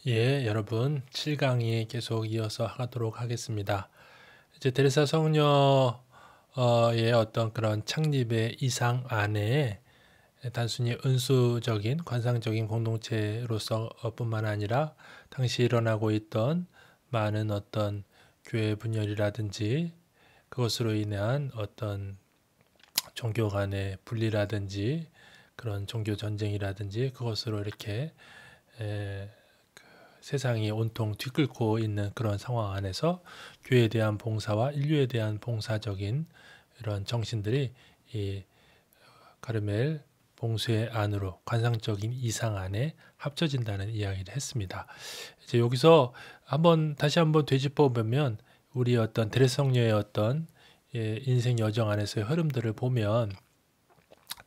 예, 여러분 7강이 계속 이어서 하도록 하겠습니다. 이제 데레사 성녀의 어떤 그런 창립의 이상 안에 단순히 은수적인 관상적인 공동체로서 뿐만 아니라 당시 일어나고 있던 많은 어떤 교회 분열이라든지 그것으로 인한 어떤 종교 간의 분리라든지 그런 종교 전쟁이라든지 그것으로 이렇게 세상이 온통 뒤끓고 있는 그런 상황 안에서 교회에 대한 봉사와 인류에 대한 봉사적인 이런 정신들이 이 카르멜 봉수의 안으로 관상적인 이상 안에 합쳐진다는 이야기를 했습니다. 이제 여기서 다시 한번 되짚어 보면 우리 어떤 데레스 성녀의 어떤 인생 여정 안에서의 흐름들을 보면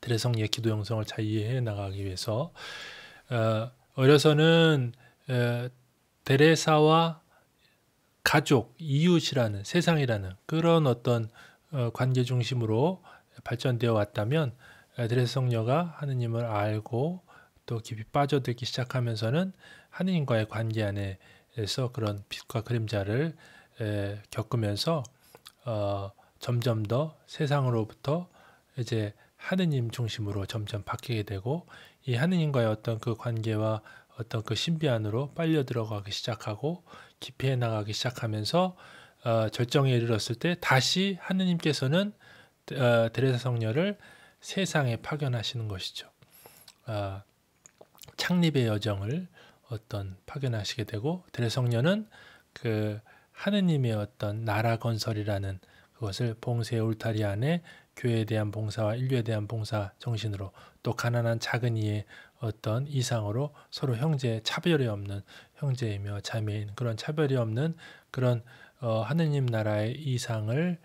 데레스 성녀의 기도 영성을 잘 이해해 나가기 위해서 어려서는 데레사와 가족, 이웃이라는 세상이라는 그런 어떤 관계 중심으로 발전되어 왔다면 데레사 성녀가 하느님을 알고 또 깊이 빠져들기 시작하면서는 하느님과의 관계 안에서 그런 빛과 그림자를 겪으면서 점점 더 세상으로부터 이제 하느님 중심으로 점점 바뀌게 되고 이 하느님과의 어떤 그 관계와 어떤 그 신비 안으로 빨려 들어가기 시작하고 깊이 나가기 시작하면서 절정에 이르렀을 때 다시 하느님께서는 데레사 성녀를 세상에 파견하시는 것이죠. 창립의 여정을 어떤 파견하시게 되고 데레사 성녀는 그 하느님의 어떤 나라 건설이라는 그것을 봉쇄의 울타리 안에 교회에 대한 봉사와 인류에 대한 봉사 정신으로 또 가난한 작은 이의 어떤 이상으로 서로 차별이 없는 형제이며 자매인 그런 차별이 없는 그런 하느님 나라의 이상을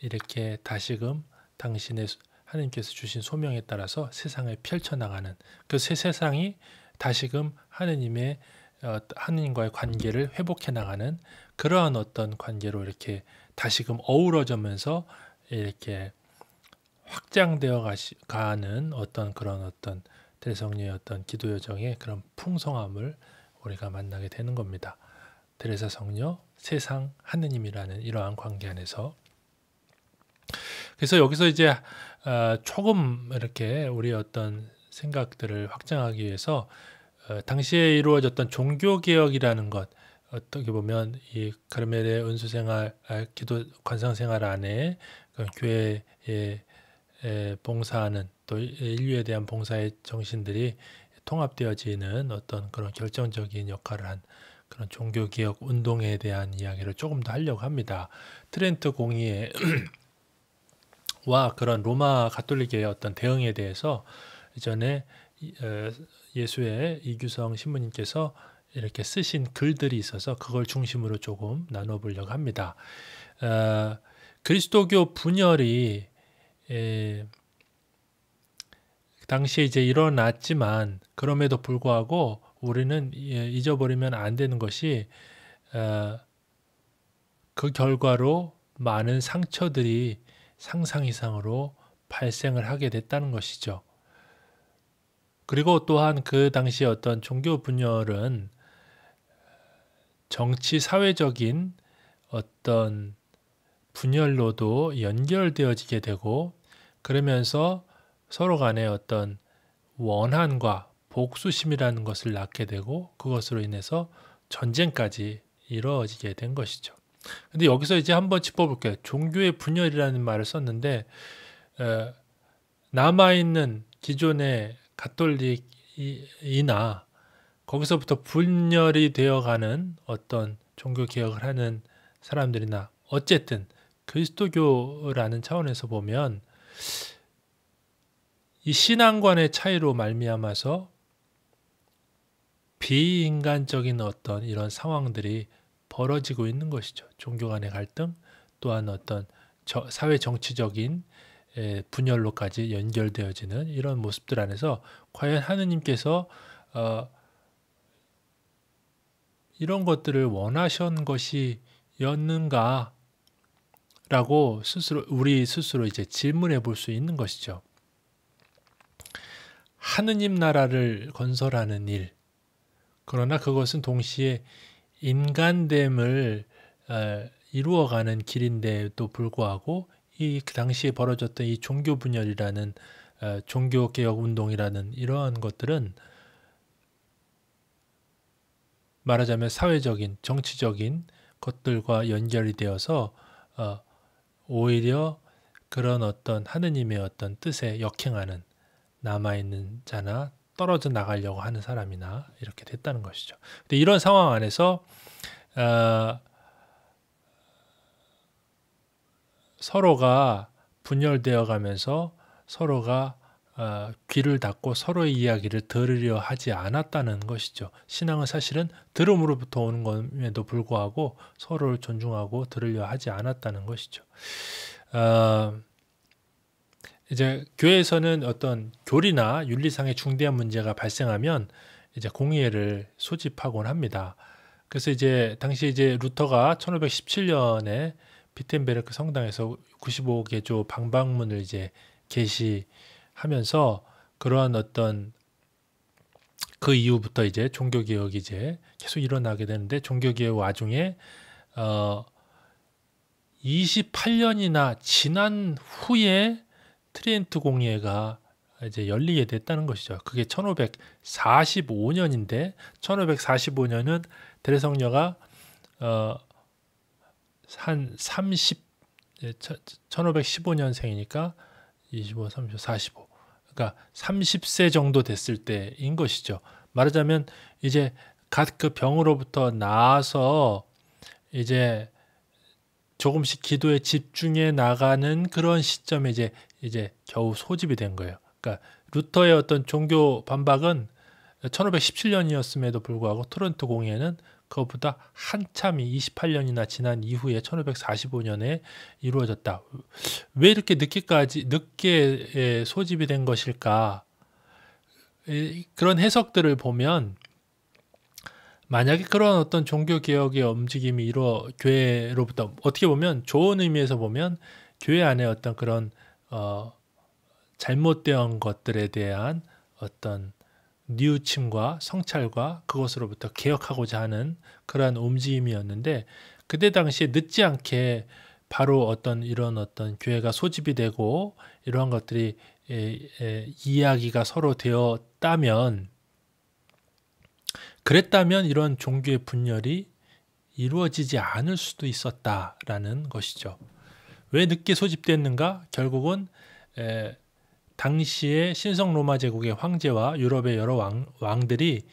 이렇게 다시금 당신의 하느님께서 주신 소명에 따라서 세상에 펼쳐나가는 그 새 세상이 다시금 하느님과의 관계를 회복해 나가는 그러한 어떤 관계로 이렇게 다시금 어우러져면서 이렇게 확장되어 가는 어떤 그런 어떤 데레성녀의 어떤 기도 여정의 그런 풍성함을 우리가 만나게 되는 겁니다. 데레사 성녀, 세상, 하느님이라는 이러한 관계 안에서 그래서 여기서 이제 조금 이렇게 우리 어떤 생각들을 확장하기 위해서 당시에 이루어졌던 종교 개혁이라는 것 어떻게 보면 이 카르멜의 은수 생활, 기도 관상 생활 안에 교회의 봉사하는 또 인류에 대한 봉사의 정신들이 통합되어지는 어떤 그런 결정적인 역할을 한 그런 종교개혁 운동에 대한 이야기를 조금 더 하려고 합니다. 트렌트 공의회 와 그런 로마 가톨릭의 어떤 대응에 대해서 이전에 예수의 이규성 신부님께서 이렇게 쓰신 글들이 있어서 그걸 중심으로 조금 나눠보려고 합니다. 그리스도교 분열이 당시에 이제 일어났지만 그럼에도 불구하고 우리는 잊어버리면 안 되는 것이 그 결과로 많은 상처들이 상상 이상으로 발생을 하게 됐다는 것이죠. 그리고 또한 그 당시 어떤 종교 분열은 정치 사회적인 어떤 분열로도 연결되어지게 되고 그러면서 서로 간의 어떤 원한과 복수심이라는 것을 낳게 되고 그것으로 인해서 전쟁까지 이루어지게 된 것이죠. 근데 여기서 이제 한번 짚어볼게요. 종교의 분열이라는 말을 썼는데 남아있는 기존의 가톨릭이나 거기서부터 분열이 되어가는 어떤 종교 개혁을 하는 사람들이나 어쨌든 그리스도교라는 차원에서 보면 이 신앙관의 차이로 말미암아서 비인간적인 어떤 이런 상황들이 벌어지고 있는 것이죠. 종교 간의 갈등 또한 어떤 사회 정치적인 분열로까지 연결되어지는 이런 모습들 안에서 과연 하느님께서 이런 것들을 원하신 것이었는가 라고 우리 스스로 이제 질문해 볼 수 있는 것이죠. 하느님 나라를 건설하는 일, 그러나 그것은 동시에 인간됨을 이루어가는 길인데도 불구하고 그 당시에 벌어졌던 이 종교 분열이라는 종교 개혁 운동이라는 이러한 것들은 말하자면 사회적인 정치적인 것들과 연결이 되어서 오히려 그런 어떤 하느님의 어떤 뜻에 역행하는 남아있는 자나 떨어져 나가려고 하는 사람이나 이렇게 됐다는 것이죠. 근데 이런 상황 안에서 서로가 분열되어 가면서 서로가 귀를 닫고 서로의 이야기를 들으려 하지 않았다는 것이죠. 신앙은 사실은 들음으로부터 오는 것에도 불구하고 서로를 존중하고 들으려 하지 않았다는 것이죠. 이제 교회에서는 어떤 교리나 윤리상의 중대한 문제가 발생하면 이제 공의회를 소집하곤 합니다. 그래서 이제 당시 이제 루터가 1517년에 비텐베르크 성당에서 95개조 방방문을 이제 게시하면서 그러한 어떤 그 이후부터 이제 종교 개혁이 이제 계속 일어나게 되는데 종교 개혁 와중에 28년이나 지난 후에 트리엔트 공의회가 이제 열리게 됐다는 것이죠. 그게 1545년인데 1545년은 대성녀가 한 1515년생이니까 25, 30, 45. 그러니까 30세 정도 됐을 때인 것이죠. 말하자면 이제 갓 그 병으로부터 나아서 이제 조금씩 기도에 집중해 나가는 그런 시점에 이제 겨우 소집이 된 거예요. 그러니까 루터의 어떤 종교 반박은 1517년이었음에도 불구하고 토론토 공의회는 그것보다 한참이 28년이나 지난 이후에 1545년에 이루어졌다. 왜 이렇게 늦게 소집이 된 것일까? 그런 해석들을 보면 만약에 그런 어떤 종교 개혁의 움직임이 교회로부터 어떻게 보면 좋은 의미에서 보면 교회 안에 어떤 그런 잘못된 것들에 대한 어떤 뉘우침과 성찰과 그것으로부터 개혁하고자 하는 그러한 움직임이었는데 그때 당시에 늦지 않게 바로 이런 어떤 교회가 소집이 되고 이러한 것들이 이야기가 서로 그랬다면 이런 종교의 분열이 이루어지지 않을 수도 있었다라는 것이죠. 왜 늦게 소집됐는가? 결국은 당시의 신성 로마 제국의 황제와 유럽의 여러 왕들이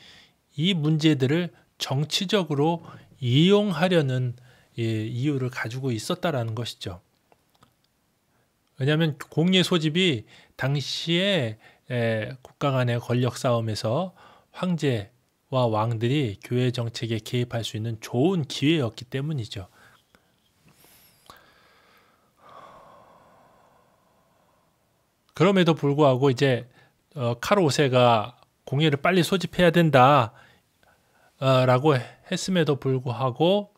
이 문제들을 정치적으로 이용하려는 이유를 가지고 있었다라는 것이죠. 왜냐하면 공의회 소집이 당시에 국가 간의 권력 싸움에서 황제와 왕들이 교회 정책에 개입할 수 있는 좋은 기회였기 때문이죠. 그럼에도 불구하고 이제 카르 5세가 공의회를 빨리 소집해야 된다 라고 했음에도 불구하고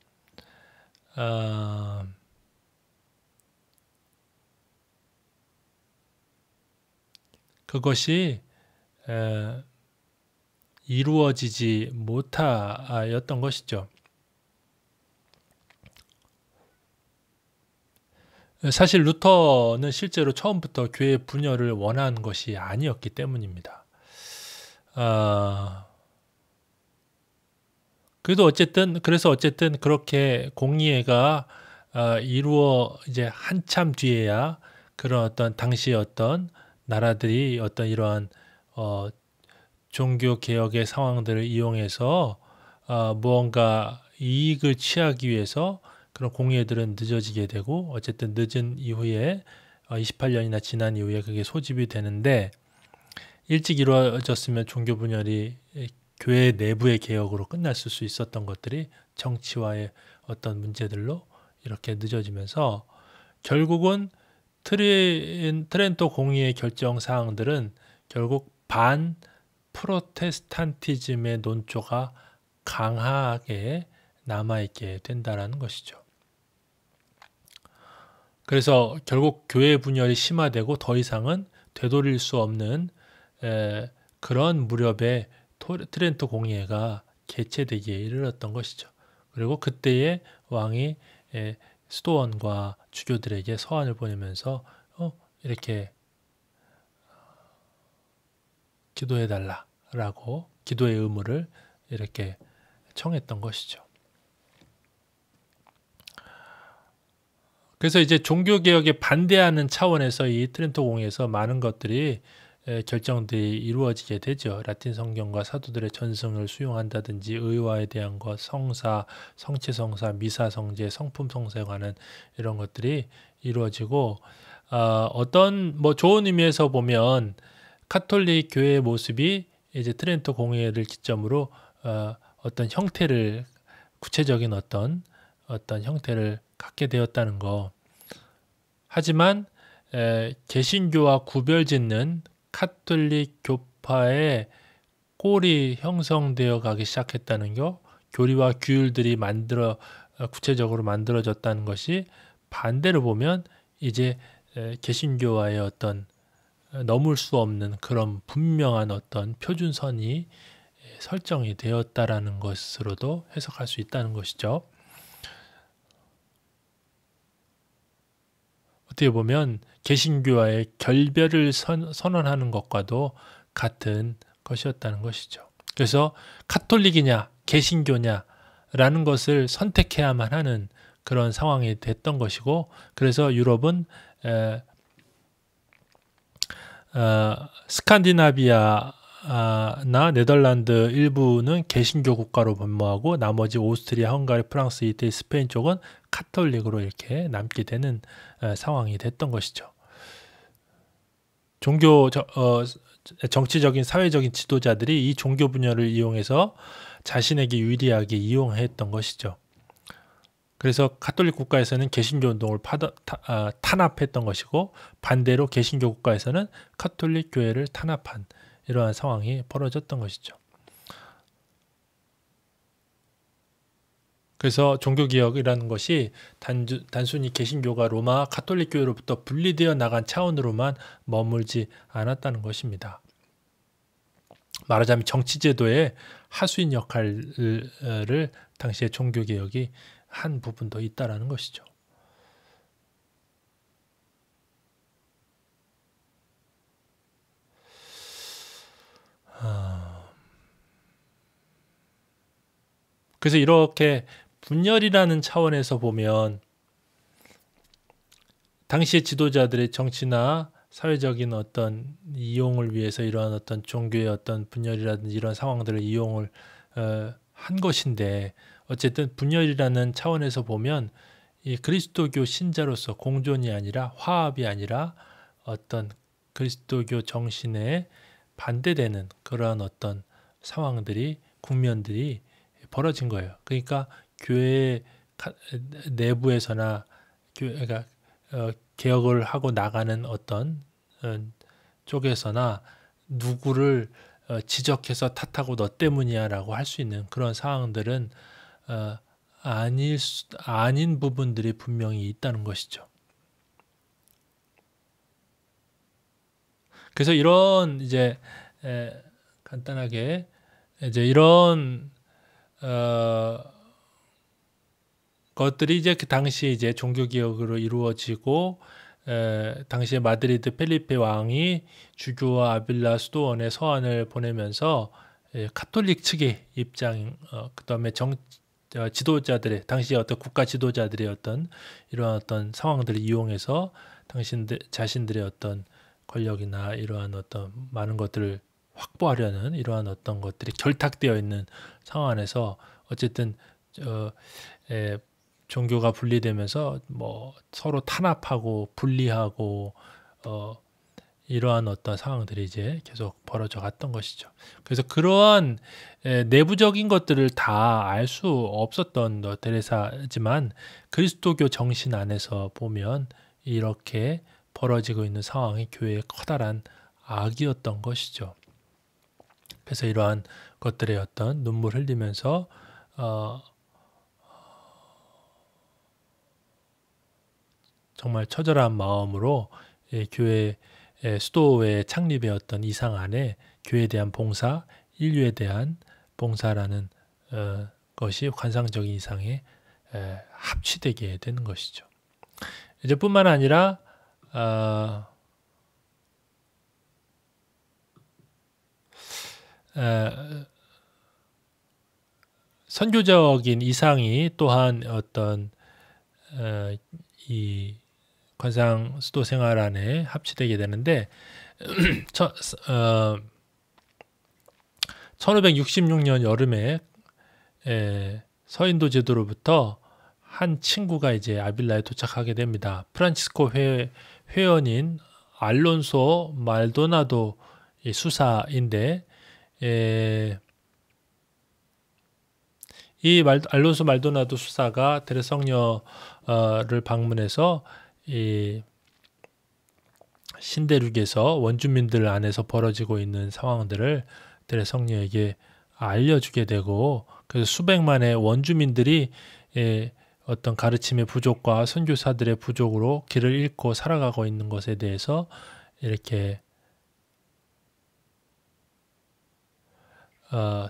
그것이 이루어지지 못하였던 것이죠. 사실 루터는 실제로 처음부터 교회 분열을 원한 것이 아니었기 때문입니다. 그래서 어쨌든 그렇게 공의회가 이제 한참 뒤에야 그런 어떤 당시의 어떤 나라들이 어떤 이러한 종교 개혁의 상황들을 이용해서 무언가 이익을 취하기 위해서 그런 공의회들은 늦어지게 되고 어쨌든 늦은 이후에 28년이나 지난 이후에 그게 소집이 되는데 일찍 이루어졌으면 종교 분열이 교회 내부의 개혁으로 끝났을 수 있었던 것들이 정치와의 어떤 문제들로 이렇게 늦어지면서 결국은 트렌토 공의회 결정 사항들은 결국 반 프로테스탄티즘의 논조가 강하게 남아있게 된다는 것이죠. 그래서 결국 교회 분열이 심화되고 더 이상은 되돌릴 수 없는 그런 무렵에 트렌토 공의회가 개최되기에 이르렀던 것이죠. 그리고 그때의 왕이 수도원과 주교들에게 서한을 보내면서 이렇게 기도해달라라고 기도의 의무를 이렇게 청했던 것이죠. 그래서 이제 종교개혁에 반대하는 차원에서 이 트렌토 공의에서 많은 것들이 결정들이 이루어지게 되죠. 라틴 성경과 사도들의 전승을 수용한다든지 의화에 대한 것, 성사, 성취성사, 미사성제, 성품성사에 관한 이런 것들이 이루어지고 어떤 뭐 좋은 의미에서 보면 카톨릭 교회의 모습이 이제 트렌토 공의를 기점으로 어떤 형태를 구체적인 어떤 형태를 갖게 되었다는 거. 하지만 개신교와 구별짓는 카톨릭 교파의 꼴이 형성되어 가기 시작했다는 거, 교리와 규율들이 구체적으로 만들어졌다는 것이 반대로 보면 이제 개신교와의 어떤 넘을 수 없는 그런 분명한 어떤 표준선이 설정이 되었다라는 것으로도 해석할 수 있다는 것이죠. 어떻게 보면 개신교와의 결별을 선언하는 것과도 같은 것이었다는 것이죠. 그래서 카톨릭이냐 개신교냐라는 것을 선택해야만 하는 그런 상황이 됐던 것이고, 그래서 유럽은 스칸디나비아나 네덜란드 일부는 개신교 국가로 변모하고 나머지 오스트리아, 헝가리, 프랑스, 이태리, 스페인 쪽은 카톨릭으로 이렇게 남게 되는 상황이 됐던 것이죠. 정치적인 사회적인 지도자들이 이 종교 분열을 이용해서 자신에게 유리하게 이용했던 것이죠. 그래서 카톨릭 국가에서는 개신교 운동을 탄압했던 것이고, 반대로 개신교 국가에서는 카톨릭 교회를 탄압한 이러한 상황이 벌어졌던 것이죠. 그래서 종교개혁이라는 것이 단순히 개신교가 로마 카톨릭 교회로부터 분리되어 나간 차원으로만 머물지 않았다는 것입니다. 말하자면 정치제도의 하수인 역할을 당시의 종교개혁이 한 부분도 있다라는 것이죠. 그래서 이렇게 분열이라는 차원에서 보면 당시의 지도자들의 정치나 사회적인 어떤 이용을 위해서 이러한 어떤 종교의 어떤 분열이라든지 이런 상황들을 이용을 한 것인데, 어쨌든 분열이라는 차원에서 보면 이 그리스도교 신자로서 공존이 아니라 화합이 아니라 어떤 그리스도교 정신에 반대되는 그러한 어떤 상황들이 국면들이 벌어진 거예요. 그러니까 교회 내부에서나 교회가 개혁을 하고 나가는 어떤 쪽에서나 누구를 지적해서 탓하고 너 때문이야라고 할 수 있는 그런 상황들은 아닌 부분들이 분명히 있다는 것이죠. 그래서 이런 이제 간단하게 이제 이런 것들이 이제 그 당시 이제 종교개혁으로 이루어지고, 당시에 마드리드 펠리페 왕이 주교와 아빌라 수도원에 서한을 보내면서 카톨릭 측의 입장, 그다음에 지도자들의 당시 어떤 국가 지도자들의 어떤 이러한 어떤 상황들을 이용해서 자신들의 어떤 권력이나 이러한 어떤 많은 것들을 확보하려는 이러한 어떤 것들이 결탁되어 있는 상황 안에서 어쨌든 종교가 분리되면서 뭐 서로 탄압하고 분리하고 이러한 어떤 상황들이 이제 계속 벌어져 갔던 것이죠. 그래서 그러한 내부적인 것들을 다 알 수 없었던 테레사지만 그리스도교 정신 안에서 보면 이렇게 벌어지고 있는 상황이 교회의 커다란 악이었던 것이죠. 그래서 이러한 것들의 어떤 눈물 흘리면서 정말 처절한 마음으로 교회 수도회 창립의 어떤 이상 안에 교회에 대한 봉사, 인류에 대한 봉사라는 것이 관상적인 이상에 합치되게 되는 것이죠. 이제 뿐만 아니라 선교적인 이상이 또한 어떤 이 관상 수도 생활 안에 합치되게 되는데 1566년 여름에 서인도 제도로부터 한 친구가 이제 아빌라에 도착하게 됩니다. 프란치스코 회원인 알론소 말도나도 수사인데 이 알론소 말도나도 수사가 데레성녀를 방문해서 이 신대륙에서 원주민들 안에서 벌어지고 있는 상황들을 데레성녀에게 알려주게 되고, 그래서 수백만의 원주민들이 어떤 가르침의 부족과 선교사들의 부족으로 길을 잃고 살아가고 있는 것에 대해서 이렇게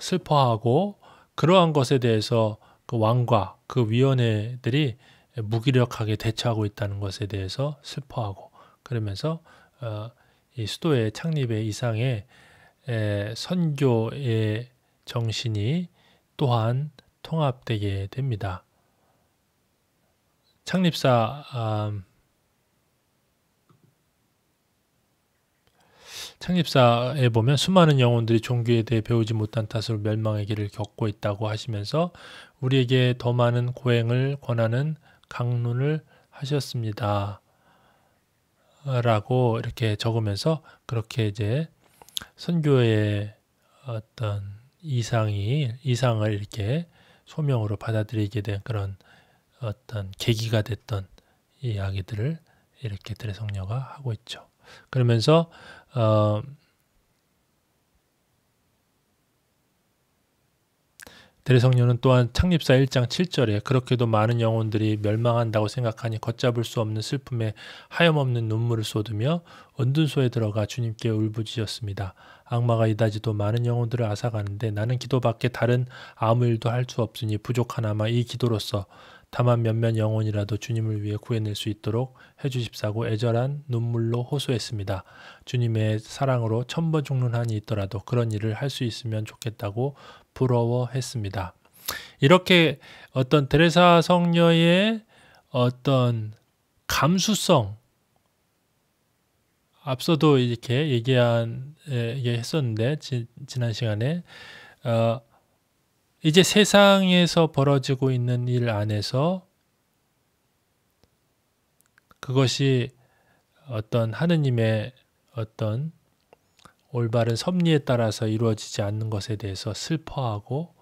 슬퍼하고, 그러한 것에 대해서 그 왕과 그 위원회들이 무기력하게 대처하고 있다는 것에 대해서 슬퍼하고, 그러면서 이 수도의 창립의 이상에 선교의 정신이 또한 통합되게 됩니다. 창립사에 보면 수많은 영혼들이 종교에 대해 배우지 못한 탓으로 멸망의 길을 겪고 있다고 하시면서 우리에게 더 많은 고행을 권하는 강론을 하셨습니다. 라고 이렇게 적으면서 그렇게 이제 선교의 어떤 이상을 이렇게 소명으로 받아들이게 된 그런 어떤 계기가 됐던 이야기들을 이렇게 데레성녀가 하고 있죠. 그러면서 데레성녀는 또한 창립사 1장 7절에 그렇게도 많은 영혼들이 멸망한다고 생각하니 걷잡을 수 없는 슬픔에 하염없는 눈물을 쏟으며 은둔소에 들어가 주님께 울부짖었습니다. 악마가 이다지도 많은 영혼들을 앗아가는데 나는 기도밖에 다른 아무 일도 할 수 없으니 부족하나마 이 기도로서 다만 몇몇 영혼이라도 주님을 위해 구해낼 수 있도록 해주십사고 애절한 눈물로 호소했습니다. 주님의 사랑으로 1000번 죽는 한이 있더라도 그런 일을 할 수 있으면 좋겠다고 부러워했습니다. 이렇게 어떤 데레사 성녀의 어떤 감수성, 앞서도 이렇게 얘기했었는데 지난 시간에 이제 세상에서 벌어지고 있는 일 안에서 그것이 어떤 하느님의 어떤 올바른 섭리에 따라서 이루어지지 않는 것에 대해서 슬퍼하고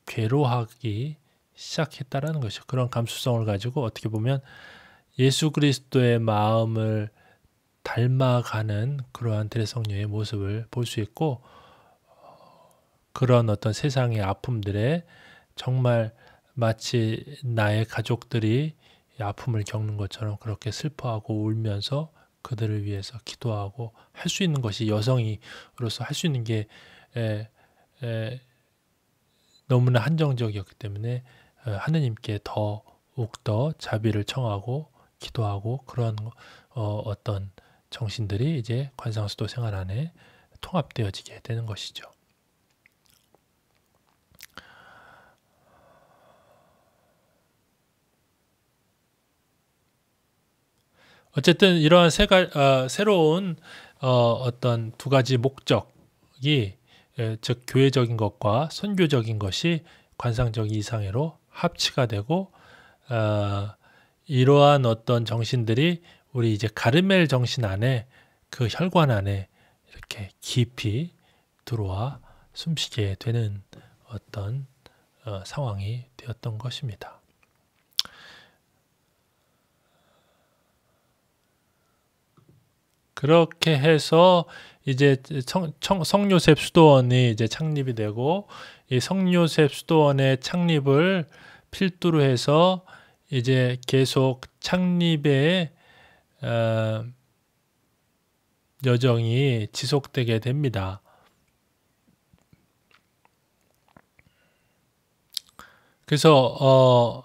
괴로워하기 시작했다라는 것이죠. 그런 감수성을 가지고 어떻게 보면 예수 그리스도의 마음을 닮아가는 그러한 데레성녀의 모습을 볼 수 있고, 그런 어떤 세상의 아픔들에 정말 마치 나의 가족들이 아픔을 겪는 것처럼 그렇게 슬퍼하고 울면서 그들을 위해서 기도하고 할 수 있는 것이 여성으로서 할 수 있는 게 너무나 한정적이었기 때문에 하느님께 더욱더 자비를 청하고 기도하고 그런 어떤 정신들이 이제 관상수도 생활 안에 통합되어지게 되는 것이죠. 어쨌든 이러한 새로운 어떤 두 가지 목적이 즉 교회적인 것과 선교적인 것이 관상적 이상회로 합치가 되고 이러한 어떤 정신들이 우리 이제 가르멜 정신 안에 그 혈관 안에 이렇게 깊이 들어와 숨쉬게 되는 어떤 상황이 되었던 것입니다. 그렇게 해서 이제 성요셉 수도원이 이제 창립이 되고, 이 성요셉 수도원의 창립을 필두로 해서 이제 계속 창립의 여정이 지속되게 됩니다. 그래서 어,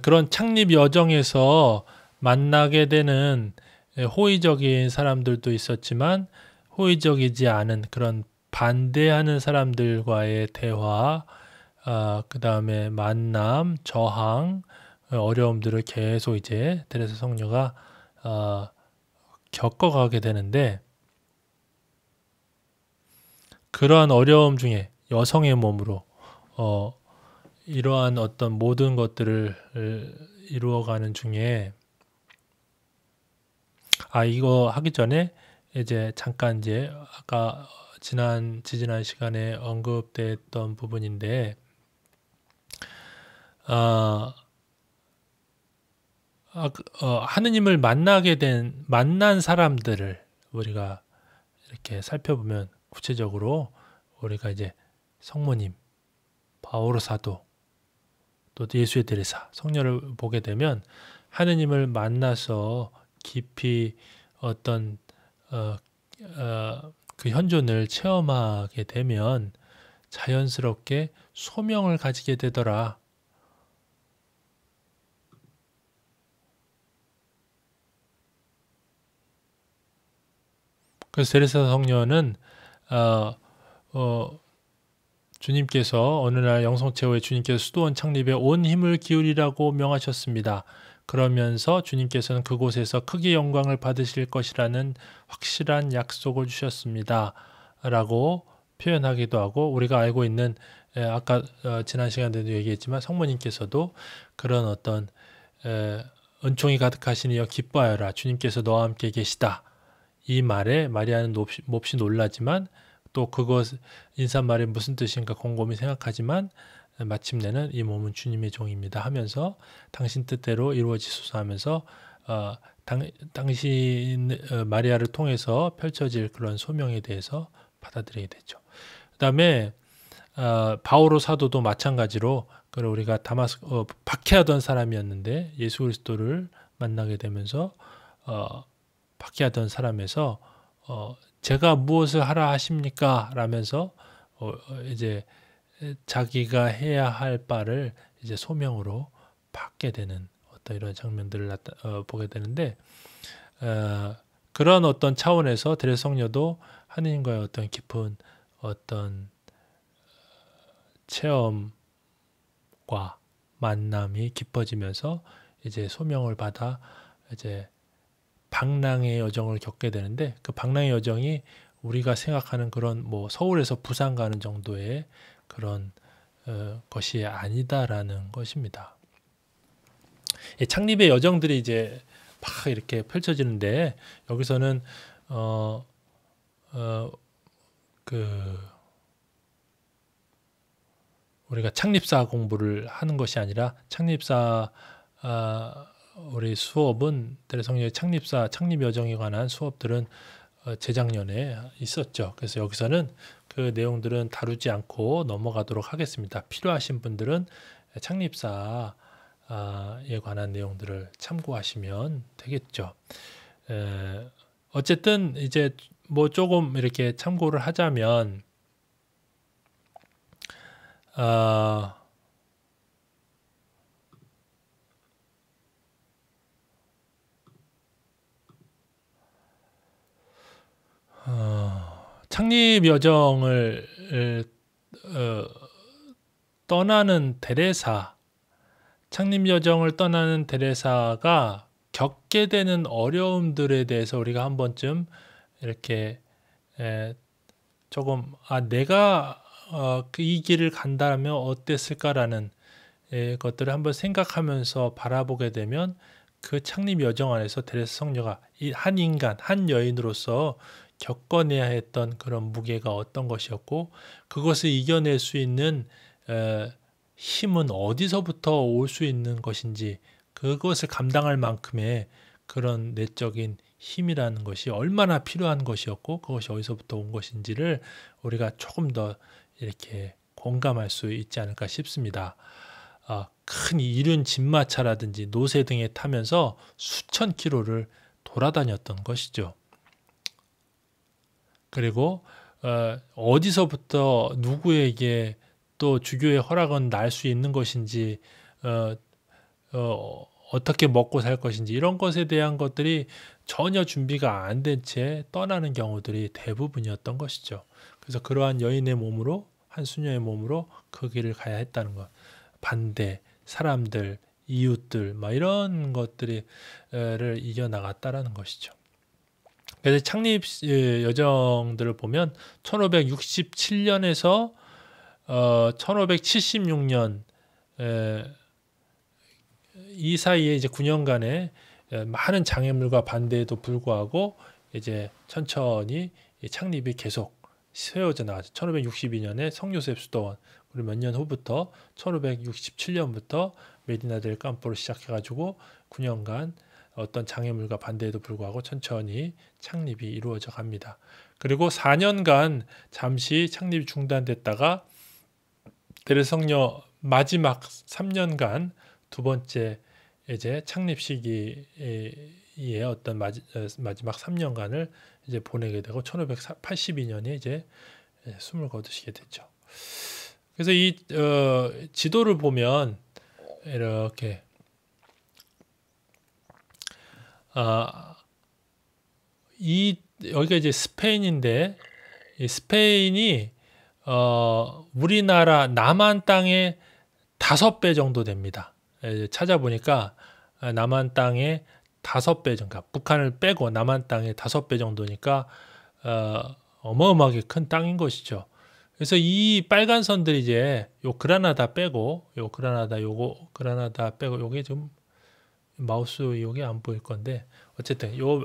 그런 창립 여정에서 만나게 되는 호의적인 사람들도 있었지만 호의적이지 않은 그런 반대하는 사람들과의 대화, 그 다음에 만남, 저항, 어려움들을 계속 이제 데레사 성녀가 겪어가게 되는데, 그러한 어려움 중에 여성의 몸으로 이러한 어떤 모든 것들을 이루어가는 중에, 이거 하기 전에 이제 잠깐 이제 아까 지지난 시간에 언급됐던 부분인데, 하느님을 만난 사람들을 우리가 이렇게 살펴보면 구체적으로 우리가 이제 성모님, 바오로 사도, 또 예수의 데레사, 성녀를 보게 되면 하느님을 만나서 깊이 어떤 그 현존을 체험하게 되면 자연스럽게 소명을 가지게 되더라. 그래서 데레사 성녀는 주님께서 어느 날 영성체호에 주님께서 수도원 창립에 온 힘을 기울이라고 명하셨습니다. 그러면서 주님께서는 그곳에서 크게 영광을 받으실 것이라는 확실한 약속을 주셨습니다. 라고 표현하기도 하고, 우리가 알고 있는 아까 지난 시간에도 얘기했지만 성모님께서도 그런 어떤 은총이 가득하시니여 기뻐하여라, 주님께서 너와 함께 계시다, 이 말에 마리아는 몹시 놀라지만 또 그것 인사말이 무슨 뜻인가 곰곰이 생각하지만 마침내는 이 몸은 주님의 종입니다 하면서 당신 뜻대로 이루어지소서 하면서 당신 마리아를 통해서 펼쳐질 그런 소명에 대해서 받아들이게 되죠. 그다음에 바오로 사도도 마찬가지로 우리가 박해하던 사람이었는데 예수 그리스도를 만나게 되면서 박해하던 사람에서 제가 무엇을 하라 하십니까? 라면서 이제 자기가 해야 할 바를 이제 소명으로 받게 되는 어떤 이런 장면들을 보게 되는데, 그런 어떤 차원에서 데레사 성녀도 하느님과의 어떤 깊은 어떤 체험과 만남이 깊어지면서 이제 소명을 받아 이제 방랑의 여정을 겪게 되는데, 그 방랑의 여정이 우리가 생각하는 그런 서울에서 부산 가는 정도의 그런 것이 아니다라는 것입니다. 창립의 여정들이 이제 막 이렇게 펼쳐지는데, 여기서는 우리가 창립사 공부를 하는 것이 아니라 창립사 우리 수업은 데레사 성녀의 창립 여정에 관한 수업들은 재작년에 있었죠. 그래서 여기서는 그 내용들은 다루지 않고 넘어가도록 하겠습니다. 필요하신 분들은 창립사에 관한 내용들을 참고하시면 되겠죠. 어쨌든 이제 조금 이렇게 참고를 하자면, 창립 여정을 떠나는 데레사, 창립 여정을 떠나는 데레사가 겪게 되는 어려움들에 대해서 우리가 한 번쯤 이렇게 조금 내가 이 길을 간다면 어땠을까라는 것들을 한번 생각하면서 바라보게 되면, 그 창립 여정 안에서 데레사 성녀가 한 인간, 한 여인으로서 겪어내야 했던 그런 무게가 어떤 것이었고, 그것을 이겨낼 수 있는 힘은 어디서부터 올 수 있는 것인지, 그것을 감당할 만큼의 그런 내적인 힘이라는 것이 얼마나 필요한 것이었고, 그것이 어디서부터 온 것인지를 우리가 조금 더 이렇게 공감할 수 있지 않을까 싶습니다. 큰 이륜 진마차라든지 노새 등에 타면서 수천 킬로를 돌아다녔던 것이죠. 그리고 어디서부터 누구에게 또 주교의 허락은 날 수 있는 것인지 어떻게 먹고 살 것인지 이런 것에 대한 것들이 전혀 준비가 안 된 채 떠나는 경우들이 대부분이었던 것이죠. 그래서 그러한 여인의 몸으로 한 수녀의 몸으로 그 길을 가야 했다는 것. 반대, 사람들, 이웃들 막 이런 것들을 이겨나갔다라는 것이죠. 그래서 창립 여정들을 보면 1567년에서 1576년 이 사이에 이제 9년간의 많은 장애물과 반대에도 불구하고 이제 천천히 창립이 계속 세워져 나가죠. 1562년에 성요셉 수도원, 그리고 몇 년 후부터 1567년부터 메디나 델 campo를 시작해가지고 9년간 어떤 장애물과 반대에도 불구하고 천천히 창립이 이루어져 갑니다. 그리고 4년간 잠시 창립이 중단됐다가 데레성녀 마지막 3년간 두 번째 이제 창립 시기의 어떤 마지막 3년간을 이제 보내게 되고 1582년에 이제 숨을 거두시게 됐죠. 그래서 이 지도를 보면 이렇게 여기가 이제 스페인인데 이 스페인이 우리나라 남한 땅의 5배 정도 됩니다. 찾아보니까 남한 땅의 5배 정도, 그러니까 북한을 빼고 남한 땅의 5배 정도니까 어마어마하게 큰 땅인 것이죠. 그래서 이 빨간 선들이 이제 요 그라나다 빼고 그라나다 빼고 요게 좀 마우스 요게 안 보일 건데 어쨌든 요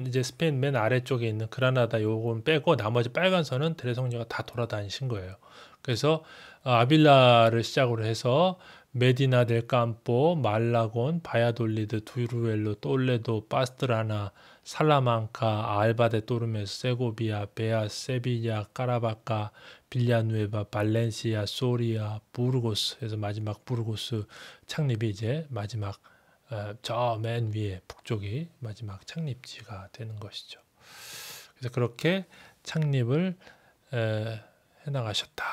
이제 스페인 맨 아래쪽에 있는 그라나다 요건 빼고 나머지 빨간 선은 데레성녀가 다 돌아다니신 거예요. 그래서 아빌라를 시작으로 해서 메디나 델 campo, 말라곤, 바야돌리드, 두루엘로, 똘레도, 파스트라나, 살라망카, 알바 데 토르메스, 세고비아, 베아스, 세비야, 까라바카, 빌라누에바, 발렌시아, 소리아, 부르고스 해서 마지막 부르고스 창립이 이제 마지막 저 맨 위에 북쪽이 마지막 창립지가 되는 것이죠. 그래서 그렇게 창립을 해나가셨다.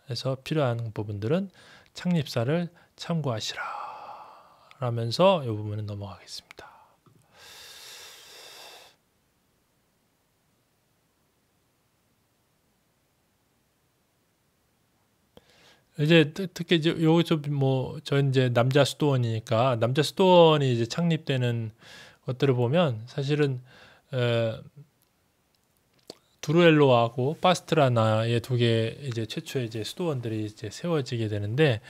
그래서 필요한 부분들은 창립사를 참고하시라 라면서 이 부분은 넘어가겠습니다. 이제 특히 이제 요거 저 이제 남자 수도원이니까 남자 수도원이 이제 창립되는 것들을 보면 사실은 두루엘로하고 파스트라나의 두 개 이제 최초의 이제 수도원들이 이제 세워지게 되는데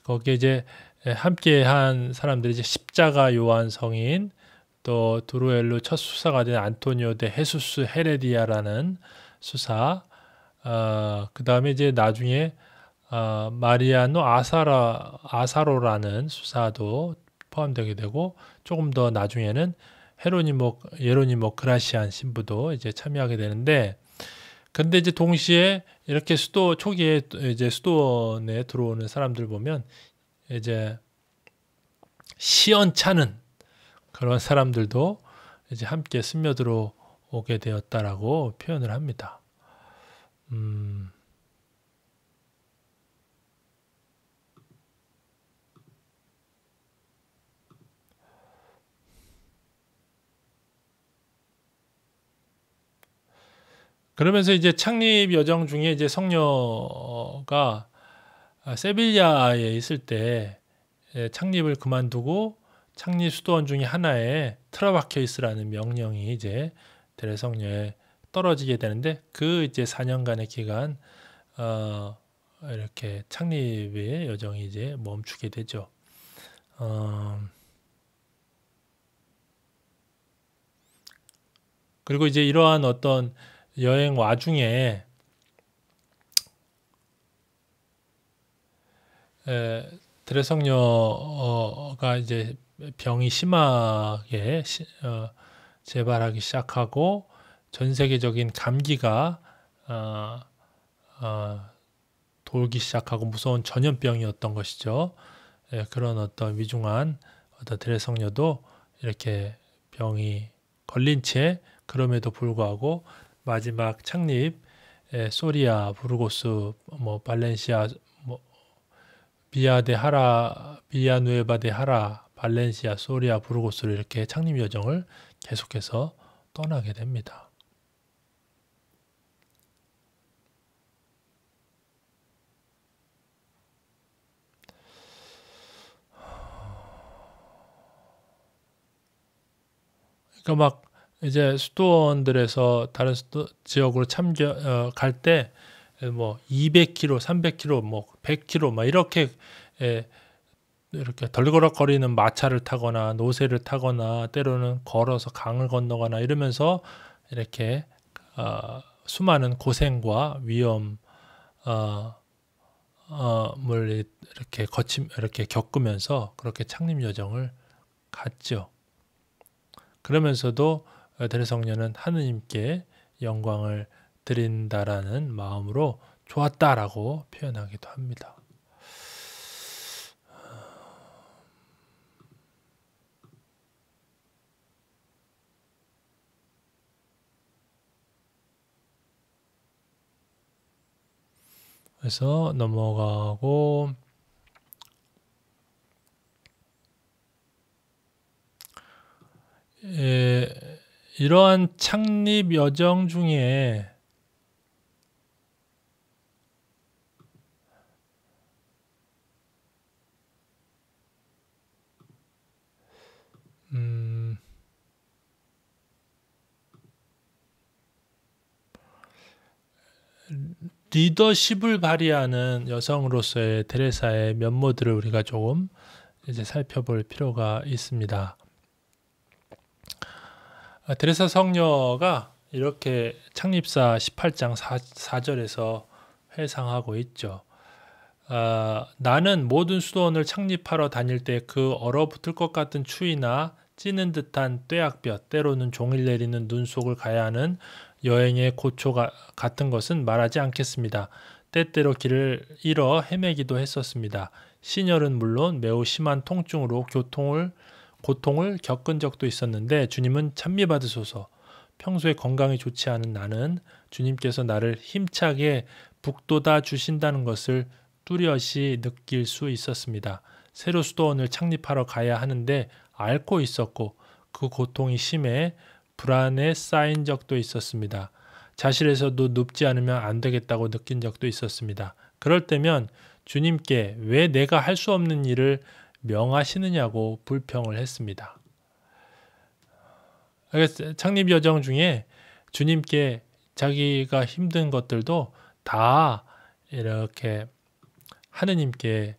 거기에 이제 함께 한 사람들이 이제 십자가 요한 성인, 또 두루엘로 첫 수사가 된 안토니오 데 헤수스 헤레디아라는 수사, 그 다음에 이제 나중에 마리아노 아사로라는 수사도 포함되게 되고 조금 더 나중에는 예로니모 그라시안 신부도 이제 참여하게 되는데, 근데 이제 동시에 이렇게 초기에 이제 수도원에 들어오는 사람들 보면 이제 시원찮은 그런 사람들도 이제 함께 스며들어 오게 되었다라고 표현을 합니다. 그러면서 이제 창립 여정 중에 이제 성녀가 세빌야에 있을 때 창립을 그만두고 창립 수도원 중에 하나에 트라바케이스라는 명령이 이제 데레성녀에 떨어지게 되는데 그 이제 4년간의 기간 이렇게 창립의 여정이 이제 멈추게 되죠. 그리고 이제 이러한 어떤 여행 와중에 데레성녀가 이제 병이 심하게 재발하기 시작하고 전 세계적인 감기가 돌기 시작하고 무서운 전염병이었던 것이죠. 예, 그런 어떤 위중한 어떤 드레성녀도 이렇게 병이 걸린 채 그럼에도 불구하고 마지막 창립 소리아, 부르고스, 뭐 발렌시아, 뭐 비아데 하라, 비아누에바데 하라, 발렌시아, 소리아, 부르고스로 이렇게 창립 여정을 계속해서 떠나게 됩니다. 그러니까 막 이제 수도원들에서 다른 지역으로 갈 때 뭐 200km, 300km, 뭐 100km 막 이렇게 이렇게 덜그럭거리는 마차를 타거나 노새를 타거나 때로는 걸어서 강을 건너거나 이러면서 이렇게 수많은 고생과 위험 물 이렇게 겪으면서 그렇게 창립 여정을 갔죠. 그러면서도 대리성녀는 하느님께 영광을 드린다라는 마음으로 좋았다라고 표현하기도 합니다. 그래서 넘어가고 이러한 창립 여정 중에 리더십을 발휘하는 여성으로서의 테레사의 면모들을 우리가 조금 이제 살펴볼 필요가 있습니다. 테레사 성녀가 이렇게 창립사 18장 4절에서 회상하고 있죠. 나는 모든 수도원을 창립하러 다닐 때 그 얼어붙을 것 같은 추위나 찌는 듯한 뙤약볕, 때로는 종일 내리는 눈 속을 가야 하는 여행의 고초 같은 것은 말하지 않겠습니다. 때때로 길을 잃어 헤매기도 했었습니다. 신혈은 물론 매우 심한 통증으로 고통을 겪은 적도 있었는데 주님은 찬미받으소서. 평소에 건강이 좋지 않은 나는 주님께서 나를 힘차게 북돋아 주신다는 것을 뚜렷이 느낄 수 있었습니다. 새로 수도원을 창립하러 가야 하는데 앓고 있었고 그 고통이 심해 불안에 쌓인 적도 있었습니다. 자실에서도 눕지 않으면 안 되겠다고 느낀 적도 있었습니다. 그럴 때면 주님께 왜 내가 할 수 없는 일을 명하시느냐고 불평을 했습니다. 창립 여정 중에 주님께 자기가 힘든 것들도 다 이렇게 하느님께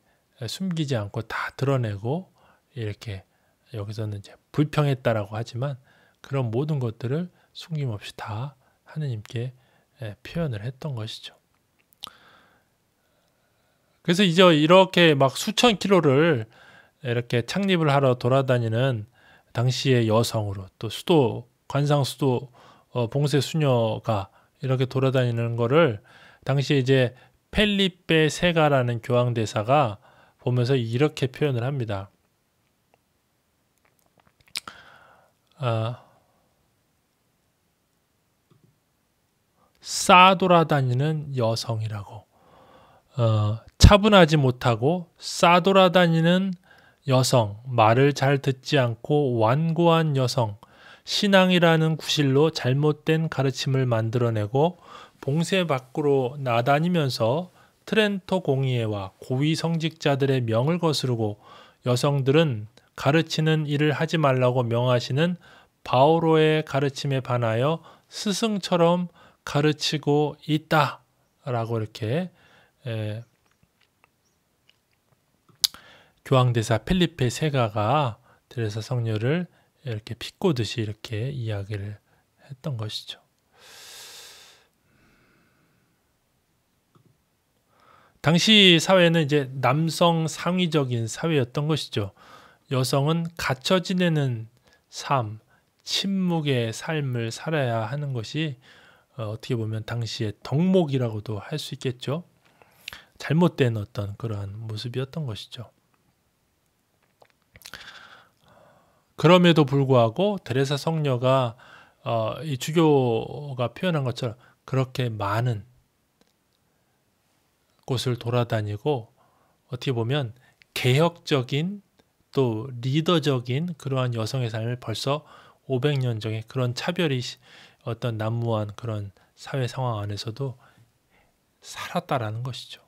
숨기지 않고 다 드러내고 이렇게 여기서는 이제 불평했다라고 하지만 그런 모든 것들을 숨김없이 다 하느님께 표현을 했던 것이죠. 그래서 이제 이렇게 막 수천 킬로를 이렇게 창립을 하러 돌아다니는 당시의 여성으로 또 관상 수도 봉쇄 수녀가 이렇게 돌아다니는 거를 당시에 이제 펠리페 세가라는 교황 대사가 보면서 이렇게 표현을 합니다. 싸돌아다니는 여성이라고. 차분하지 못하고 싸돌아다니는 여성, 말을 잘 듣지 않고 완고한 여성, 신앙이라는 구실로 잘못된 가르침을 만들어내고 봉쇄 밖으로 나다니면서 트렌토 공의회와 고위 성직자들의 명을 거스르고 여성들은 가르치는 일을 하지 말라고 명하시는 바오로의 가르침에 반하여 스승처럼 가르치고 있다라고 이렇게 교황대사 필리페 세가가 테레사 성녀를 이렇게 비꼬듯이 이렇게 이야기를 했던 것이죠. 당시 사회는 이제 남성 상위적인 사회였던 것이죠. 여성은 갇혀 지내는 삶, 침묵의 삶을 살아야 하는 것이 어떻게 보면 당시의 덕목이라고도 할 수 있겠죠. 잘못된 어떤 그러한 모습이었던 것이죠. 그럼에도 불구하고 데레사 성녀가 이 주교가 표현한 것처럼 그렇게 많은 곳을 돌아다니고 어떻게 보면 개혁적인 또 리더적인 그러한 여성의 삶을 벌써 500년 전에 그런 차별이 어떤 난무한 그런 사회 상황 안에서도 살았다라는 것이죠.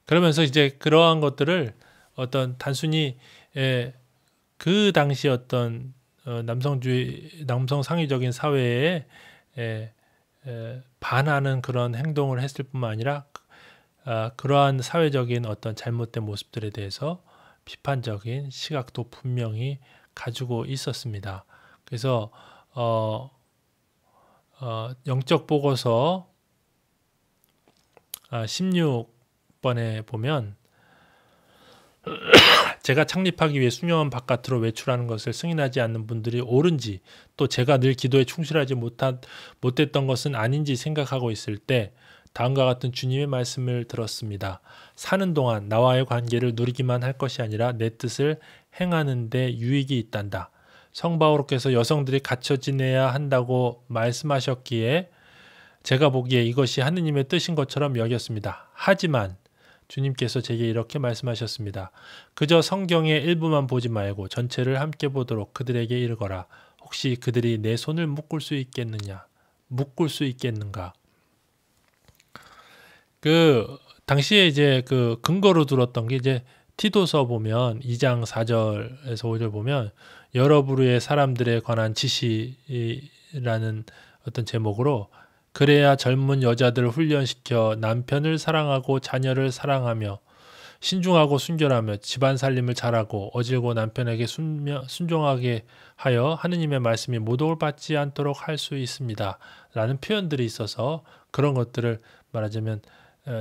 그러면서 이제 그러한 것들을 어떤 단순히 그 당시 어떤 남성주의, 남성 상위적인 사회에 반하는 그런 행동을 했을 뿐만 아니라 그러한 사회적인 어떤 잘못된 모습들에 대해서 비판적인 시각도 분명히 가지고 있었습니다. 그래서 영적 보고서 16번에 보면 제가 창립하기 위해 수녀원 바깥으로 외출하는 것을 승인하지 않는 분들이 옳은지 또 제가 늘 기도에 충실하지 못했던 것은 아닌지 생각하고 있을 때 다음과 같은 주님의 말씀을 들었습니다. 사는 동안 나와의 관계를 누리기만 할 것이 아니라 내 뜻을 행하는 데 유익이 있단다. 성 바오로께서 여성들이 갇혀 지내야 한다고 말씀하셨기에 제가 보기에 이것이 하느님의 뜻인 것처럼 여겼습니다. 하지만 주님께서 제게 이렇게 말씀하셨습니다. 그저 성경의 일부만 보지 말고 전체를 함께 보도록 그들에게 이르거라. 혹시 그들이 내 손을 묶을 수 있겠느냐? 묶을 수 있겠는가? 그 당시에 이제 그 근거로 들었던 게 이제 티도서 보면 2장 4절에서 5절 보면 여러 부류의 사람들에 관한 지시라는 어떤 제목으로 그래야 젊은 여자들을 훈련시켜 남편을 사랑하고 자녀를 사랑하며 신중하고 순결하며 집안 살림을 잘하고 어질고 남편에게 순종하게 하여 하느님의 말씀이 모독을 받지 않도록 할 수 있습니다. 라는 표현들이 있어서 그런 것들을 말하자면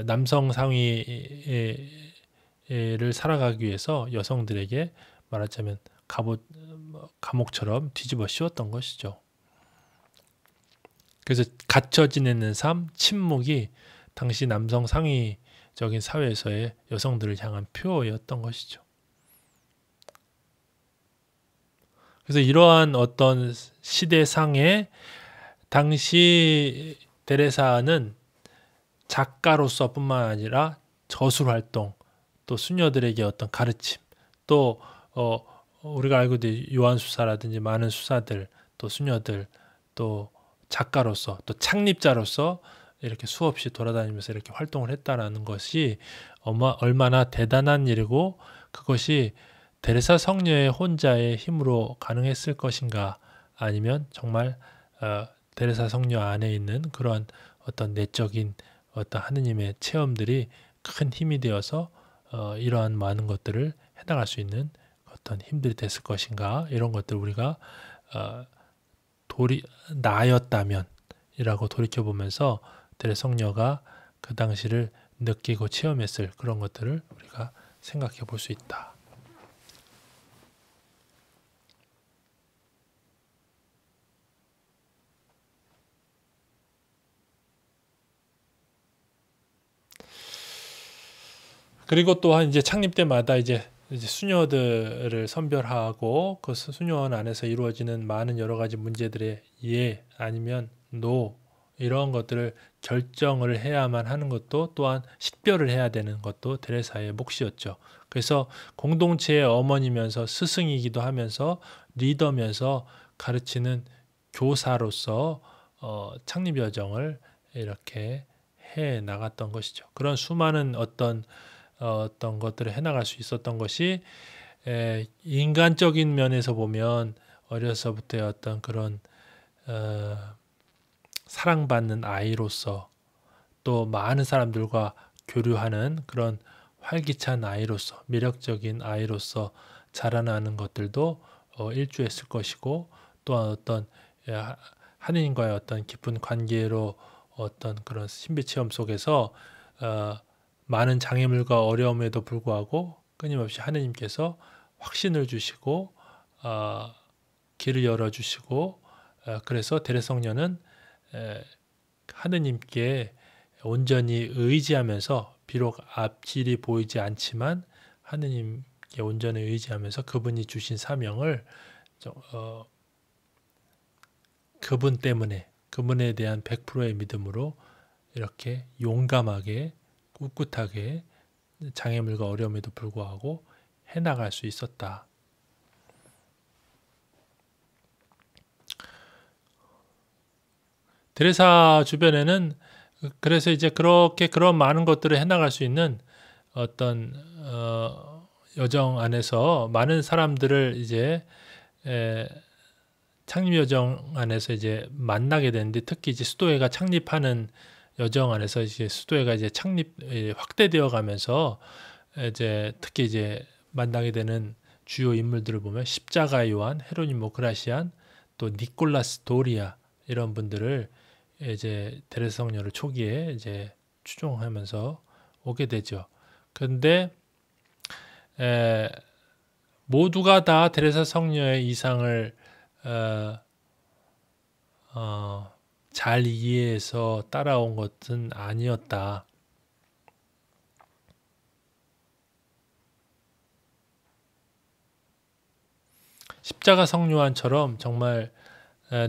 남성 상위를 살아가기 위해서 여성들에게 말하자면 감옥처럼 뒤집어 씌웠던 것이죠. 그래서 갇혀 지내는 삶, 침묵이 당시 남성 상위적인 사회에서의 여성들을 향한 표였던 것이죠. 그래서 이러한 어떤 시대상에 당시 데레사는 작가로서뿐만 아니라 저술 활동, 또 수녀들에게 어떤 가르침, 또 우리가 알고 있는 요한 수사라든지 많은 수사들, 또 수녀들, 또 작가로서, 또 창립자로서 이렇게 수없이 돌아다니면서 이렇게 활동을 했다라는 것이 얼마나 대단한 일이고 그것이 데레사 성녀의 혼자의 힘으로 가능했을 것인가, 아니면 정말 데레사 성녀 안에 있는 그러한 어떤 내적인 어떤 하느님의 체험들이 큰 힘이 되어서 이러한 많은 것들을 해나갈 수 있는 어떤 힘들이 됐을 것인가, 이런 것들 우리가 나였다면 이라고 돌이켜보면서 데레사 성녀가 그 당시를 느끼고 체험했을 그런 것들을 우리가 생각해 볼 수 있다. 그리고 또한 이제 창립 때마다 이제 수녀들을 선별하고 그 수녀원 안에서 이루어지는 많은 여러 가지 문제들의 예 아니면 노 이런 것들을 결정을 해야만 하는 것도 또한 식별을 해야 되는 것도 데레사의 몫이었죠. 그래서 공동체의 어머니면서 스승이기도 하면서 리더면서 가르치는 교사로서 창립 여정을 이렇게 해 나갔던 것이죠. 그런 수많은 어떤 것들을 해나갈 수 있었던 것이 인간적인 면에서 보면 어려서부터의 어떤 그런 사랑받는 아이로서, 또 많은 사람들과 교류하는 그런 활기찬 아이로서, 매력적인 아이로서 자라나는 것들도 일조했을 것이고, 또한 어떤 하느님과의 어떤 깊은 관계로 어떤 그런 신비 체험 속에서 많은 장애물과 어려움에도 불구하고 끊임없이 하느님께서 확신을 주시고 길을 열어주시고, 그래서 데레사 성녀는 하느님께 온전히 의지하면서 비록 앞길이 보이지 않지만 하느님께 온전히 의지하면서 그분이 주신 사명을 그분 때문에 그분에 대한 100%의 믿음으로 이렇게 용감하게 꿋꿋하게 장애물과 어려움에도 불구하고 해나갈 수 있었다. 테레사 주변에는 그래서 이제 그렇게 그런 많은 것들을 해나갈 수 있는 어떤 여정 안에서 많은 사람들을 이제 창립 여정 안에서 이제 만나게 되는데, 특히 이제 수도회가 창립하는 여정 안에서 이제 수도회가 이제 확대되어 가면서 이제 특히 이제 만나게 되는 주요 인물들을 보면 십자가 요한, 헤로니모 그라시안, 또 니콜라스 도리아 이런 분들을 이제 테레사 성녀를 초기에 이제 추종하면서 오게 되죠. 그런데 모두가 다 테레사 성녀의 이상을 잘 이해해서 따라온 것은 아니었다. 십자가 성요한처럼 정말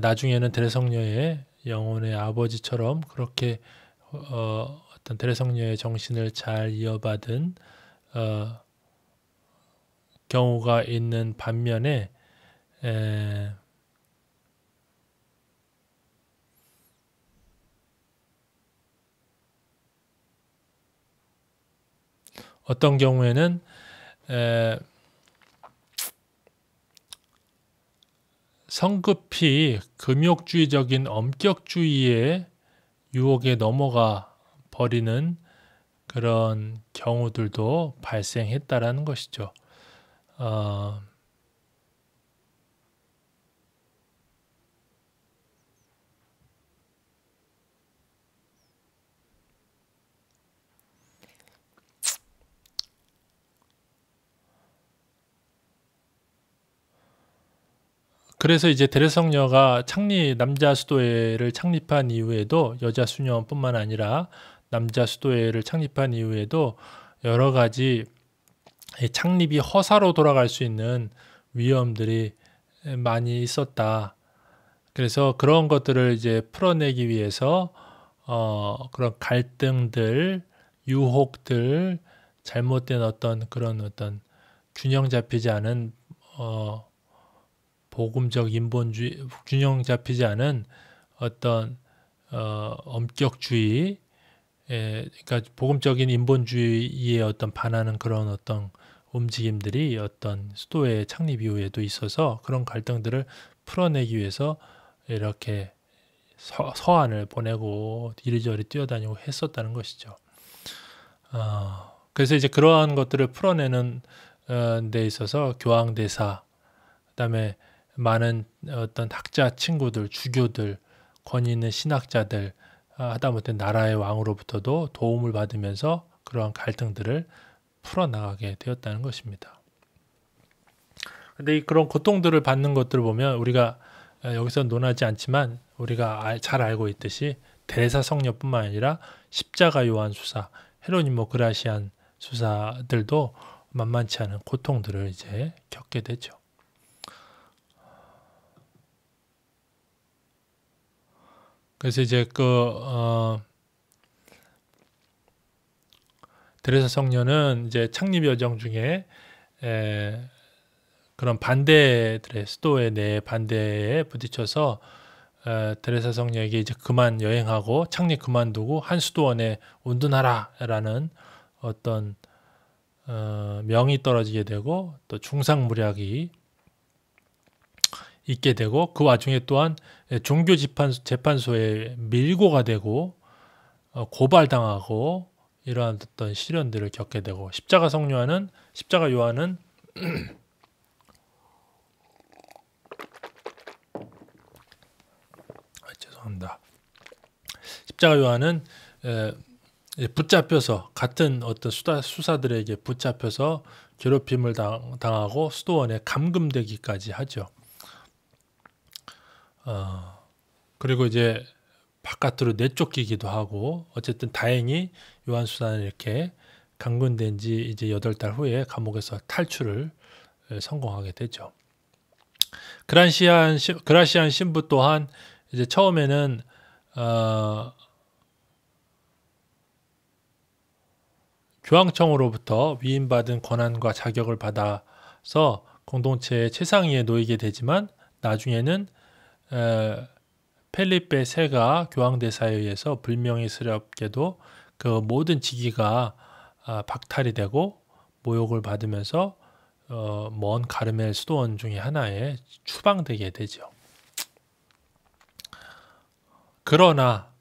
나중에는 테레사 성녀의 영혼의 아버지처럼 그렇게 어떤 테레사 성녀의 정신을 잘 이어받은 경우가 있는 반면에 어떤 경우에는 성급히 금욕주의적인 엄격주의의 유혹에 넘어가 버리는 그런 경우들도 발생했다라는 것이죠. 그래서 이제 테레사 성녀가 남자 수도회를 창립한 이후에도 여자 수녀뿐만 아니라 남자 수도회를 창립한 이후에도 여러 가지 창립이 허사로 돌아갈 수 있는 위험들이 많이 있었다. 그래서 그런 것들을 이제 풀어내기 위해서 그런 갈등들, 유혹들, 잘못된 그런 어떤 균형 잡히지 않은 복음적 인본주의, 균형 잡히지 않은 어떤 엄격주의, 그러니까 복음적인 인본주의에 어떤 반하는 그런 어떤 움직임들이 어떤 수도회 창립 이후에도 있어서 그런 갈등들을 풀어내기 위해서 이렇게 서한을 보내고 이리저리 뛰어다니고 했었다는 것이죠. 그래서 이제 그러한 것들을 풀어내는 데 있어서 교황대사, 그다음에 많은 어떤 학자 친구들, 주교들, 권위 있는 신학자들, 하다못해 나라의 왕으로부터도 도움을 받으면서 그러한 갈등들을 풀어나가게 되었다는 것입니다. 근데 그런 고통들을 받는 것들을 보면 우리가 여기서 논하지 않지만 우리가 잘 알고 있듯이 테레사 성녀뿐만 아니라 십자가 요한 수사, 헤로니모 그라시안 수사들도 만만치 않은 고통들을 이제 겪게 되죠. 그래서 이제 테레사 성녀는 이제 창립 여정 중에 그런 반대들의 수도회 내 반대에 부딪혀서 테레사 성녀에게 이제 그만 여행하고 창립 그만두고 한 수도원에 운둔하라라는 어떤 명이 떨어지게 되고 또 중상무략이 있게 되고, 그 와중에 또한 종교 재판소에 밀고가 되고 고발당하고 이러한 어떤 시련들을 겪게 되고, 십자가 요한은 죄송합니다. 십자가 요한은 붙잡혀서 같은 어떤 수사들에게 붙잡혀서 괴롭힘을 당하고 수도원에 감금되기까지 하죠. 그리고 이제 바깥으로 내쫓기기도 하고, 어쨌든 다행히 요한수사는 이렇게 감금된 지 이제 8달 후에 감옥에서 탈출을 성공하게 되죠. 그라시안 신부 또한 이제 처음에는 교황청으로부터 위임받은 권한과 자격을 받아서 공동체의 최상위에 놓이게 되지만, 나중에는 펠리페 세가 교황대사에 의해서 불명예스럽게도 그 모든 직위가 박탈이 되고 모욕을 받으면서 먼 가르멜 수도원 중에 하나에 추방되게 되죠. 그러나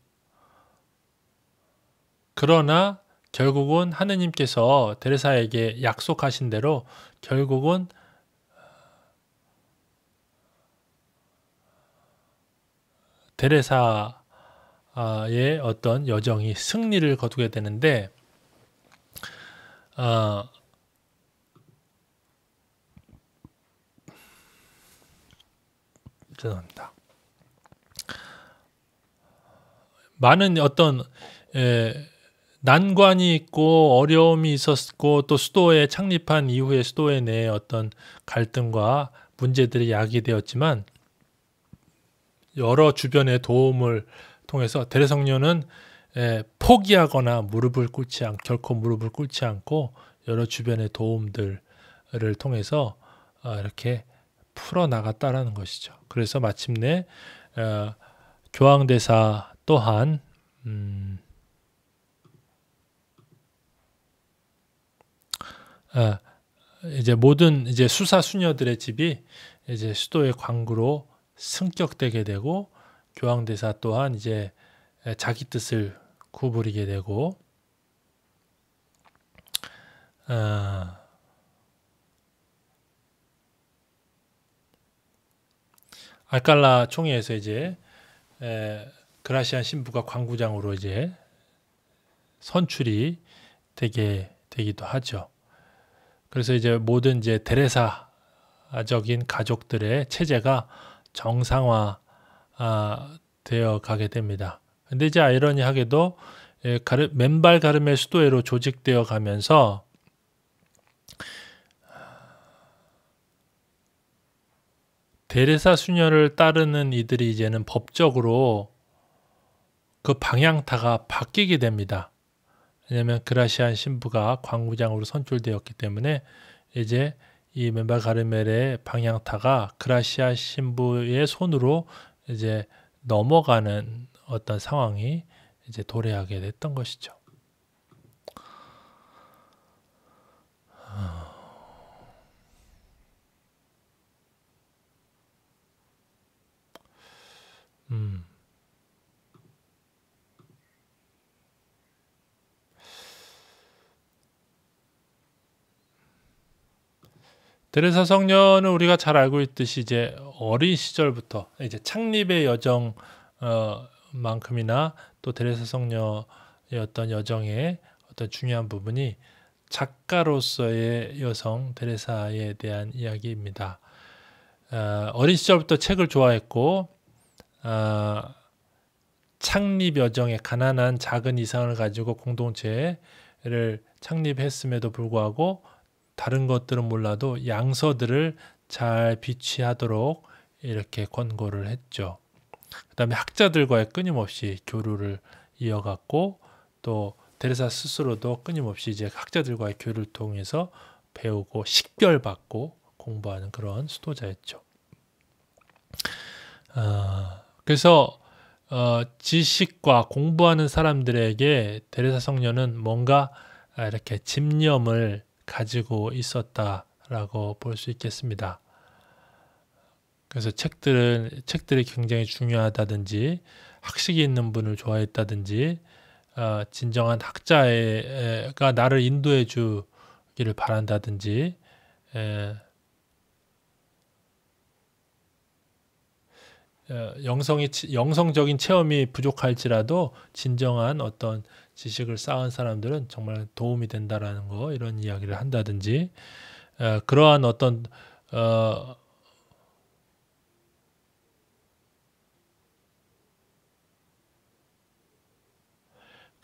결국은 하느님께서 데레사에게 약속하신 대로 결국은 데레사의 어떤 여정이 승리를 거두게 되는데, 죄송합니다. 많은 어떤 난관이 있고 어려움이 있었고, 또 수도에 창립한 이후에 수도에 내에 어떤 갈등과 문제들이 야기되었지만, 여러 주변의 도움을 통해서 대례성녀는 포기하거나 결코 무릎을 꿇지 않고 여러 주변의 도움들을 통해서 이렇게 풀어나갔다라는 것이죠. 그래서 마침내 교황대사 또한 이제 모든 이제 수사 수녀들의 집이 이제 수도의 관구로 승격되게 되고, 교황대사 또한 이제 자기 뜻을 구부리게 되고, 알칼라 총회에서 이제 그라시안 신부가 관구장으로 이제 선출이 되기도 하죠. 그래서 이제 모든 이제 데레사적인 가족들의 체제가 정상화 되어 가게 됩니다. 근데 이제 아이러니하게도 맨발 가르멜 수도회로 조직되어 가면서 데레사 수녀를 따르는 이들이 이제는 법적으로 그 방향타가 바뀌게 됩니다. 왜냐하면 그라시안 신부가 관구장으로 선출되었기 때문에 이제 이 맨발 가르멜의 방향타가 그라시아 신부의 손으로 이제 넘어가는 어떤 상황이 이제 도래하게 됐던 것이죠. 데레사 성녀는 우리가 잘 알고 있듯이 이제 어린 시절부터 이제 창립의 여정 만큼이나 또 데레사 성녀의 어떤 여정의 어떤 중요한 부분이 작가로서의 여성 데레사에 대한 이야기입니다. 어린 시절부터 책을 좋아했고, 창립 여정에 가난한 작은 이상을 가지고 공동체를 창립했음에도 불구하고 다른 것들은 몰라도 양서들을 잘 비취하도록 이렇게 권고를 했죠. 그 다음에 학자들과의 끊임없이 교류를 이어갔고, 또 데레사 스스로도 끊임없이 이제 학자들과의 교류를 통해서 배우고 식별받고 공부하는 그런 수도자였죠. 그래서 지식과 공부하는 사람들에게 데레사 성녀는 뭔가 이렇게 집념을 가지고 있었다라고 볼 수 있겠습니다. 그래서 책들이 굉장히 중요하다든지, 학식이 있는 분을 좋아했다든지, 진정한 학자가 나를 인도해 주기를 바란다든지, 영성적인 체험이 부족할지라도 진정한 어떤 지식을 쌓은 사람들은 정말 도움이 된다라는 거, 이런 이야기를 한다든지, 그러한 어떤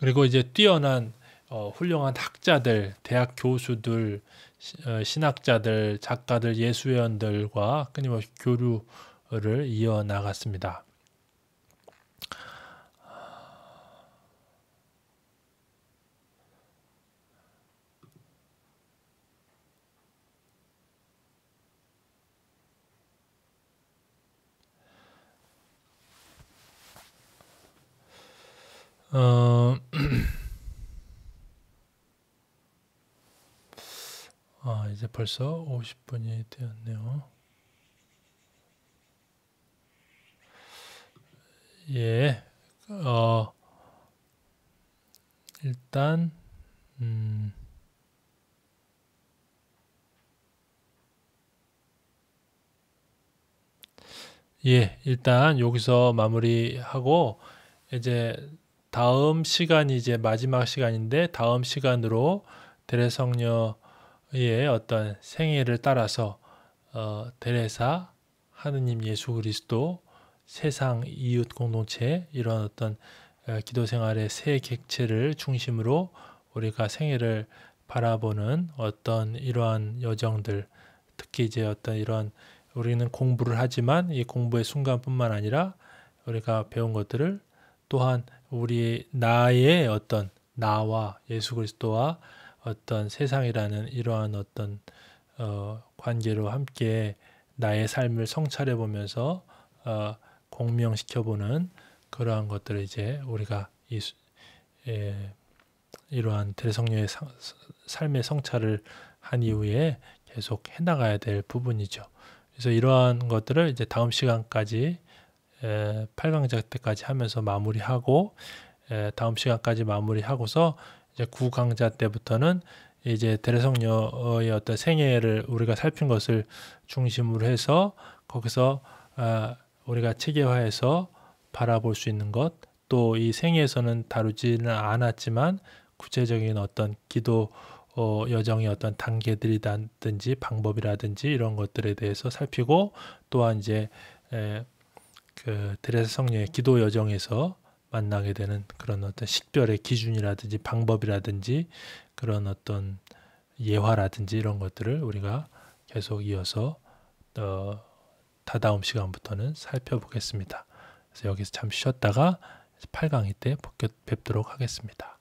그리고 이제 뛰어난 훌륭한 학자들, 대학 교수들, 신학자들, 작가들, 예수회원들과 끊임없이 교류를 이어나갔습니다. 이제 벌써 50분이 되었네요. 예, 일단, 예, 일단 여기서 마무리하고, 이제 다음 시간이 이제 마지막 시간인데, 다음 시간으로 대례성녀의 어떤 생애를 따라서, 대례사, 하느님 예수 그리스도, 세상 이웃 공동체, 이런 어떤 기도 생활의 새 객체를 중심으로 우리가 생애를 바라보는 어떤 이러한 여정들, 특히 이제 어떤 이런 우리는 공부를 하지만 이 공부의 순간뿐만 아니라 우리가 배운 것들을 또한 우리 나의 어떤 나와 예수 그리스도와 어떤 세상이라는 이러한 어떤 관계로 함께 나의 삶을 성찰해 보면서 공명시켜 보는 그러한 것들을 이제 우리가 이러한 대성령의 삶의 성찰을 한 이후에 계속 해나가야 될 부분이죠. 그래서 이러한 것들을 이제 다음 시간까지 8강자 때까지 하면서 마무리하고 다음 시간까지 마무리하고서 이제 9강자 때부터는 이제 대례성녀의 어떤 생애를 우리가 살핀 것을 중심으로 해서 거기서 우리가 체계화해서 바라볼 수 있는 것, 또 이 생애에서는 다루지는 않았지만 구체적인 어떤 기도 여정의 어떤 단계들이라든지 방법이라든지 이런 것들에 대해서 살피고, 또한 이제 그 드레스 성녀의 기도 여정에서 만나게 되는 그런 어떤 식별의 기준이라든지 방법이라든지 그런 어떤 예화라든지 이런 것들을 우리가 계속 이어서 다다음 시간부터는 살펴보겠습니다. 그래서 여기서 잠시 쉬었다가 8강의 때 뵙도록 하겠습니다.